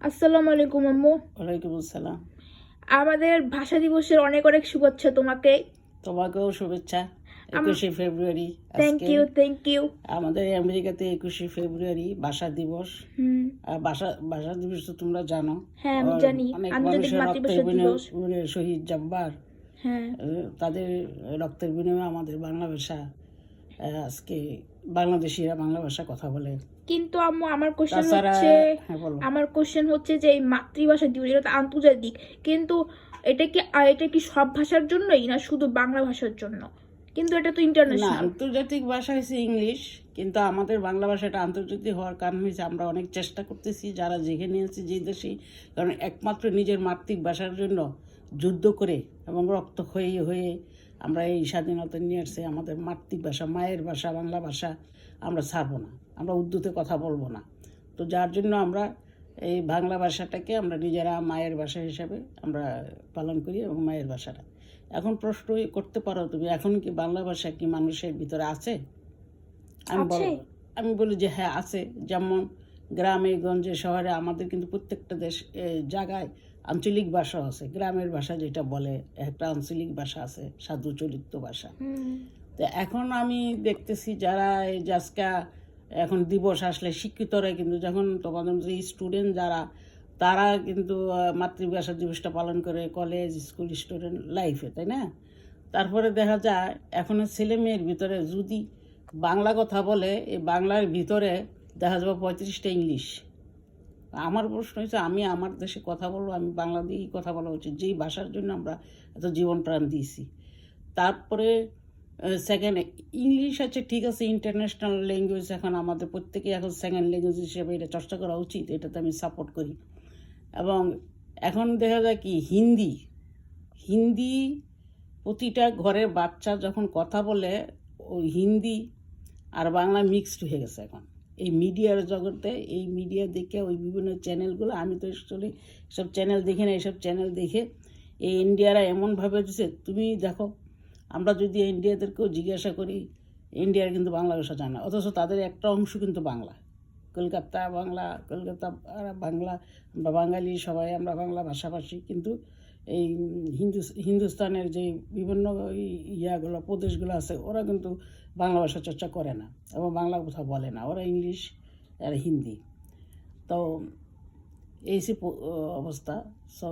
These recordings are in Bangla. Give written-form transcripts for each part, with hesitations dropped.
আসসালামু আলাইকুম আম্মু। ওয়ালাইকুম আসসালাম। আমাদের ভাষা দিবসের অনেক অনেক শুভেচ্ছা তোমাকে। তোমাকেও শুভেচ্ছা। 21শে ফেব্রুয়ারি থ্যাংক আজকে ইউ, থ্যাংক ইউ। আমাদের আমেরিকাতে 21শে ফেব্রুয়ারি ভাষা দিবস। হুম। আর ভাষা ভাষা দিবস তো তোমরা জানো। হ্যাঁ, আমি আর জানি অনেক আন্তর্জাতিক মানুষের রক্তের মাতৃভাষা দিবস। বিনিময়ে শহীদ জব্বার হ্যাঁ, তাদের রক্তের বিনিময়ে আমাদের বাংলা ভাষা আজকে বাংলাদেশিরা বাংলা ভাষা কথা বলে। কিন্তু আম্মু আমার কোশ্চেন তাছাড়া হচ্ছে হ্যাঁ বলো। যে এই মাতৃভাষা দিবস এটা তো আন্তর্জাতিক, কিন্তু এটা কি সব ভাষার জন্যই না শুধু বাংলা ভাষার জন্য? কিন্তু এটা তো না, ইন্টারন্যাশনাল। আন্তর্জাতিক ভাষা হচ্ছে ইংলিশ, কিন্তু আমাদের বাংলা ভাষাটা আন্তর্জাতিক হওয়ার কারণ হয়েছে আমরা অনেক চেষ্টা করতেছি যারা যেখানে আছে যে দেশেই, কারণ একমাত্র নিজের মাতৃভাষার জন্য যুদ্ধ করে এবং রক্ত হয়ে হয়ে আমরা এই স্বাধীনতা নিয়ে আসছি। আমাদের মাতৃভাষা, মায়ের ভাষা, বাংলা ভাষা আমরা ছাড়বো না, আমরা উর্দুতে কথা বলবো না। তো যার জন্য আমরা এই বাংলা ভাষাটাকে আমরা নিজেরা মায়ের ভাষা হিসাবে আমরা পালন করি এবং মায়ের ভাষাটা। এখন প্রশ্ন করতে পারো তুমি, এখন কি বাংলা ভাষা কি মানুষের ভিতরে আছে? আছে। আমি বলি যে হ্যাঁ আছে। যেমন গ্রামে গঞ্জে শহরে আমাদের কিন্তু প্রত্যেকটা জায়গায় আঞ্চলিক ভাষা আছে। গ্রামের ভাষা যেটা বলে একটা আঞ্চলিক ভাষা আছে, সাধু চরিত্র ভাষা। তো এখন আমি দেখতেছি যারা এই জাজকা এখন দিবস আসলে শিক্ষিতরা কিন্তু যখন তোমাদের যে স্টুডেন্ট যারা তারা কিন্তু মাতৃভাষা দিবসটা পালন করে কলেজ স্কুল স্টুডেন্ট লাইফে, তাই না? তারপরে দেখা যায় এখন ছেলে মেয়ের ভিতরে যদি বাংলা কথা বলে, এই বাংলার ভিতরে দেখা যাবে 35টা ইংলিশ। আমার প্রশ্ন হচ্ছে আমি আমার দেশে কথা বলবো, আমি বাংলা দিয়েই কথা বলা উচিত, যেই ভাষার জন্য আমরা এত জীবন প্রাণ দিয়েছি। তারপরে সেকেন্ড ইংলিশ আছে, ঠিক আছে, ইন্টারন্যাশনাল ল্যাঙ্গুয়েজ, এখন আমাদের প্রত্যেকে এখন সেকেন্ড ল্যাঙ্গুয়েজ হিসেবে এটা চর্চা করা উচিত, এটাতে আমি সাপোর্ট করি। এবং এখন দেখা যায় কি হিন্দি হিন্দি প্রতিটা ঘরের বাচ্চা যখন কথা বলে, ওই হিন্দি আর বাংলা মিক্সড হয়ে গেছে এখন এই মিডিয়ার জগতে। এই মিডিয়া দেখে ওই বিভিন্ন চ্যানেলগুলো, আমি তো অ্যাকচুয়ালি সব চ্যানেল দেখি না, এইসব চ্যানেল দেখে এই ইন্ডিয়ারা এমনভাবে দিচ্ছে, তুমি দেখো আমরা যদি ইন্ডিয়াদেরকেও জিজ্ঞাসা করি, ইন্ডিয়ার কিন্তু বাংলা ভাষা জানে না, অথচ তাদের একটা অংশ কিন্তু বাংলা, কলকাতা বাংলা, কলকাতা বাংলা, আমরা বাঙালি সবাই আমরা বাংলা ভাষাভাষী, কিন্তু এই হিন্দুস্তানের যে বিভিন্ন ইয়াগুলো প্রদেশগুলো আছে ওরা কিন্তু বাংলা ভাষা চর্চা করে না এবং বাংলা কোথাও বলে না, ওরা ইংলিশ আর হিন্দি। তো এই সে অবস্থা। সো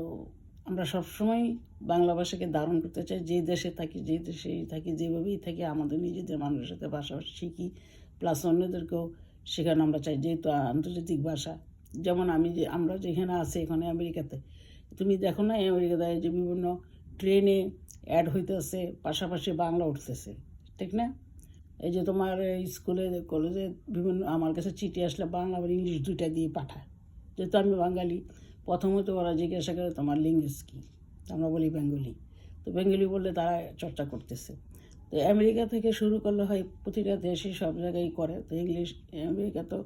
আমরা সবসময় বাংলা ভাষাকে ধারণ করতে চাই, যে দেশে থাকি যেভাবেই থাকি আমাদের নিজেদের মানুষের সাথে ভাষাভাষী শিখি, প্লাস অন্যদেরকেও শেখানো আমরা চাই, যেহেতু আন্তর্জাতিক ভাষা। যেমন আমরা যেখানে আছি এখানে আমেরিকাতে, তুমি দেখো না আমেরিকাতে যে বিভিন্ন ট্রেনে অ্যাড হইতেছে, পাশাপাশি বাংলা উঠতেছে, ঠিক না? এই যে তোমার স্কুলে কলেজে বিভিন্ন আমার কাছে চিঠি আসলে বাংলা আর ইংলিশ দুইটা দিয়ে পাঠায়, যেহেতু আমি বাঙালি। প্রথমত ওরা জিজ্ঞাসা করে তোমার ল্যাঙ্গুয়েজ কী, আমরা বলি বেঙ্গলি। তো বেঙ্গলি বললে তারা চর্চা করতেছে। তো আমেরিকা থেকে শুরু করলে হয় প্রতিটা দেশই সব জায়গায় করে, তো ইংলিশ আমেরিকা তো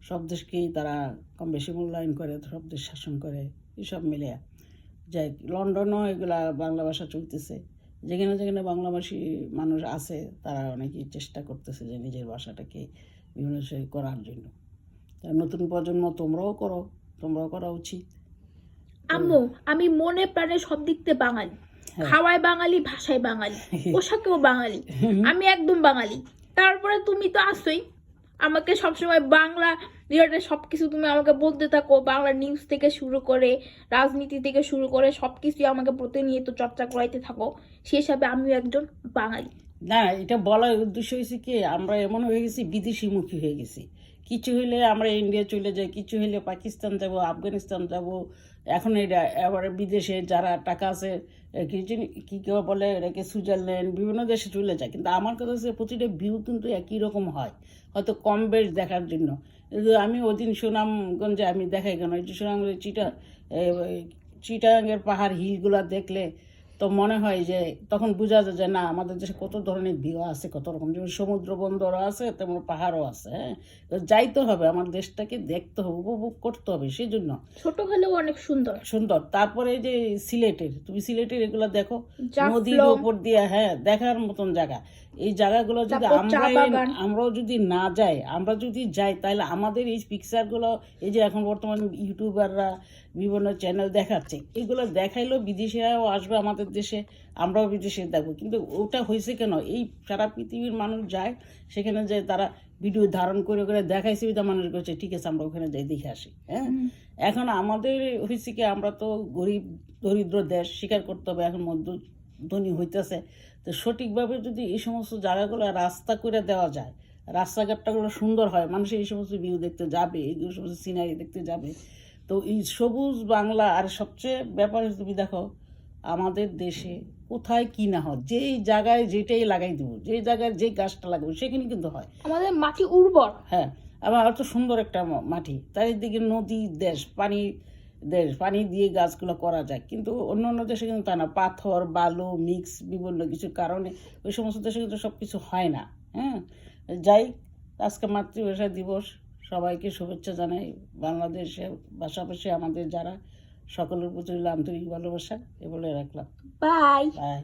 সব দেশকেই তারা কম বেশি মূল্যায়ন করে, সব দেশ শাসন করে, এসব মিলে যাই। লন্ডনও এগুলা বাংলা ভাষা চলতেছে, যেখানে যেখানে বাংলাভাষী মানুষ আছে তারা অনেকেই চেষ্টা করতেছে যে নিজের ভাষাটাকে বিভিন্ন করার জন্য। তা নতুন প্রজন্ম তোমরাও করা উচিত। আম্মু, আমি মনে প্রাণে সব দিক থেকে বাঙালি। হ্যাঁ। খাওয়ায় বাঙালি, ভাষায় বাঙালি, পোশাকেও বাঙালি। আমি একদম বাঙালি। তারপরে তুমি তো আসোই, আমাকে সবসময় বাংলা রিলেটেড সবকিছু তুমি আমাকে বলতে থাকো। বাংলা নিউজ থেকে শুরু করে রাজনীতি থেকে শুরু করে সবকিছুই আমাকে প্রতিনিয়ত চর্চা করাইতে থাকো। সেই হিসাবে আমিও একজন বাঙালি। না, এটা বলার উদ্দেশ্য হয়েছে কি, আমরা এমন হয়ে গেছি বিদেশিমুখী হয়ে গেছি। কিছু হইলে আমরা ইন্ডিয়া চলে যাই, কিছু হইলে পাকিস্তান যাব, আফগানিস্তান যাব। এখন এটা আবার বিদেশে যারা টাকা আছে কি কেউ বলে এটাকে সুইজারল্যান্ড, বিভিন্ন দেশে চলে যায়। কিন্তু আমার কথা হচ্ছে প্রতিটা ভিউ কিন্তু একই রকম হয়, হয়তো কম বেশ দেখার জন্য। কিন্তু আমি ওদিন সুনামগঞ্জে আমি দেখাই কেন, এই যে সুনামগঞ্জে চিটাগাংয়ের পাহাড় হিলগুলো দেখলে তো মনে হয় যে তখন বোঝা যায় যে না, আমাদের দেশে কত ধরনের ভিউ আছে, কত রকম, যেমন সমুদ্র বন্দরও আছে তেমন পাহাড়ও আছে। হ্যাঁ, যাইতে হবে, আমার দেশটাকে দেখতে হবে, উপভোগ করতে হবে। সেই জন্য ছোট হলেও অনেক সুন্দর সুন্দর। তারপরে এই যে তুমি সিলেটের এগুলো দেখো, নদীর জাফলং। উপর দিয়ে, হ্যাঁ, দেখার মতন জায়গা। এই জায়গাগুলো যদি তারপর চা বাগান। আমরাও যদি না যাই, আমরা যদি যাই তাহলে আমাদের এই পিকচারগুলো, এই যে এখন বর্তমানে ইউটিউবাররা বিভিন্ন চ্যানেল দেখাচ্ছে, এগুলো দেখাইলেও বিদেশিরাও আসবে আমাদের দেশে, আমরাও বিদেশে দেখবো। কিন্তু ওটা হয়েছে কেন, এই সারা পৃথিবীর মানুষ যায়, সেখানে যায় তারা ভিডিও ধারণ করে করে দেখাইছে, ওইটা মানুষ করছে ঠিক আছে আমরা ওখানে যাই দেখে আসি। হ্যাঁ, এখন আমাদের হয়েছে কি, আমরা তো গরিব দরিদ্র দেশ, স্বীকার করতে হবে, এখন মধ্য ধনী হইতেছে। তো সঠিকভাবে যদি এই সমস্ত জায়গাগুলো রাস্তা করে দেওয়া যায়, রাস্তাঘাটটাগুলো সুন্দর হয়, মানুষ এই সমস্ত ভিউ দেখতে যাবে, এই সমস্ত সিনারি দেখতে যাবে। তো এই সবুজ বাংলা, আর সবচেয়ে ব্যাপার হচ্ছে তুমি দেখো আমাদের দেশে কোথায় কি না হয়, যেই জায়গায় যেটাই লাগাই দেবো, যেই জায়গায় যে গাছটা লাগাবো সেখানে কিন্তু হয়। আমাদের মাটি উর্বর। হ্যাঁ, আবার এত সুন্দর একটা মাটি, চারিদিকে নদী দেশ, পানি দিয়ে গাছগুলো করা যায়। কিন্তু অন্য অন্য দেশে কিন্তু তা না, পাথর বালু মিক্স বিভিন্ন কিছুর কারণে ওই সমস্ত দেশে কিন্তু সব কিছু হয় না। হ্যাঁ, যাই, আজকে মাতৃভাষা দিবস, সবাইকে শুভেচ্ছা জানাই। বাংলাদেশের পাশাপাশি আমাদের যারা, সকলের প্রতি আন্তরিক ভালোবাসা এ বলে রাখলাম। বাই। বাই।